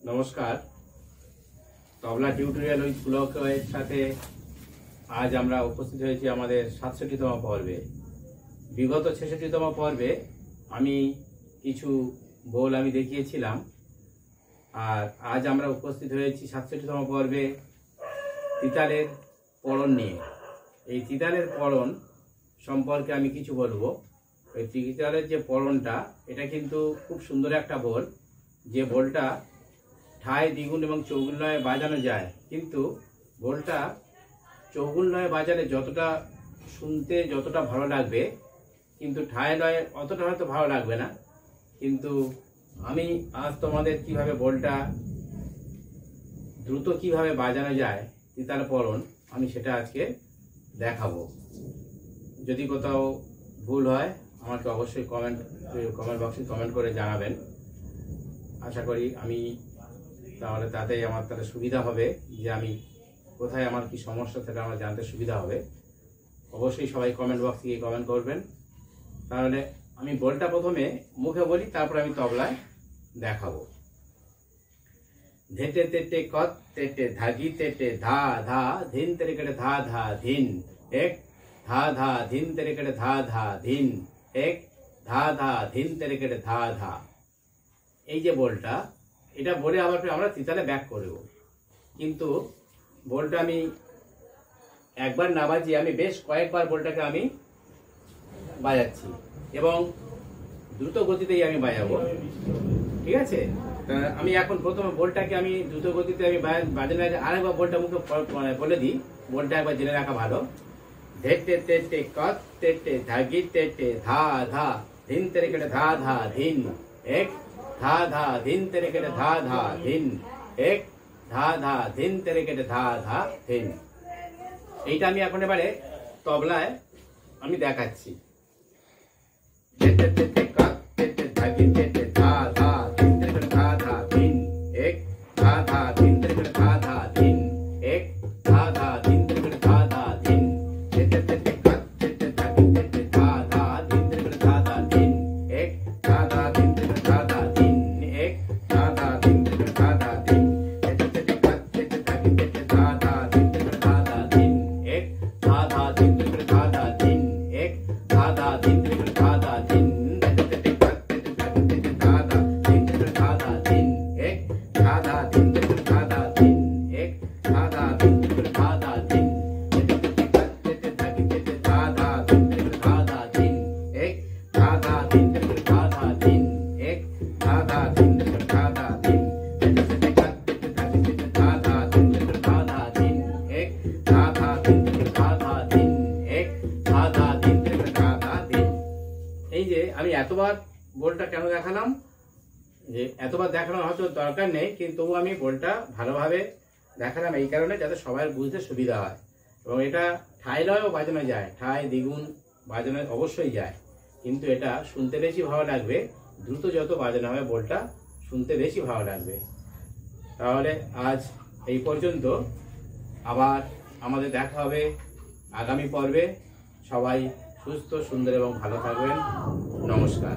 নমস্কার। তবলা tutorial with পুলকের সাথে আজ আমরা উপস্থিত হয়েছি আমাদের ৬৭তম পর্বে। বিগত ৬৬তম পর্বে আমি কিছু বোল আমি দেখিয়েছিলাম, আর আজ আমরা উপস্থিত হয়েছি ৬৭তম পর্বে তিতালের পড়ন নিয়ে। এই তিতালের পড়ন সম্পর্কে আমি কিছু বলবো। এই তিতালের যে পড়নটা, এটা কিন্তু খুব সুন্দর একটা বোল, যে বোলটা ঠাই, দ্বিগুণ এবং চৌগুণ লয়ে বাজানো যায়। কিন্তু বোলটা চৌগুণ লয়ে বাজালে যতটা শুনতে যতটা ভালো লাগবে, কিন্তু ঠাই লয়ে অতটা হয়তো ভালো লাগবে না। কিন্তু আমি আজ তোমাদের কিভাবে বোলটা দ্রুত কিভাবে বাজানো যায় তিতাল পড়ন, আমি সেটা আজকে দেখাবো। যদি কোথাও ভুল হয় আমাকে অবশ্যই কমেন্ট বক্সে কমেন্ট করে জানাবেন। আশা করি আমি তাহলে তাতেই আমার সুবিধা হবে, যে আমি কোথায় আমার কি সমস্যা সেটা আমার জানতে সুবিধা হবে। অবশ্যই সবাই কমেন্ট বক্সে গিয়ে কমেন্ট করবেন। তাহলে আমি বোলটা প্রথমে মুখে বলি, তারপর আমি তবলায় দেখাবো। ধেটে তেটে কত তেটে ধাগি তেটে ধা ধা ধিন তেরে কেটে ধা ধা ধিন এক ধা ধা ধিন তেরে কেটে ধা ধা ধিন এক ধা ধা ধিন তেরে কেটে ধা ধা। এই যে বোলটা, এটা বলে আবার আমরা তিতালে ব্যাক করব। কিন্তু বোলটা আমি একবার না বাজিয়ে আমি বেশ কয়েকবার বোলটাকে আমি বাজাচ্ছি, এবং দ্রুত গতিতেই আমি বাজাবো। ঠিক আছে? আমি এখন প্রথমে বোলটাকে আমি দ্রুত গতিতে আমি বাজানোর আগে আরেকবার বোলটা মুখে বলে দিই। বোলটা একবার জেনে রাখা ভালো। ধেটে তেটে কত তেটে ধাগি তেটে ধা ধা ধিন তেরে কেটে ধা ধা ধিন এক ধা ধা ধিন তেরে কেটে ধা ধা ধিন এক ধা ধা ধিন তেরে কেটে ধা ধা ধিন। এইটা আমি এখন এবারে তবলায় আমি দেখাচ্ছি। এই যে আমি এতবার বোলটা কেন দেখালাম, যে এতবার দেখানোর হয়তো দরকার নেই, কিন্তু আমি বোলটা ভালোভাবে দেখালাম এই কারণে যাতে সবাই বুঝতে সুবিধা হয়। এবং এটা ঠাই লয়েও বাজানো যায়, ঠাই দ্বিগুণ বাজানো অবশ্যই যায়, কিন্তু এটা শুনতে বেশি ভালো লাগবে। দ্রুত যত বাজানো হবে বোলটা শুনতে বেশি ভালো লাগবে। তাহলে আজ এই পর্যন্ত, আবার আমাদের দেখা হবে আগামী পর্বে। সবাই সুস্থ, সুন্দর এবং ভালো থাকবেন। নমস্কার।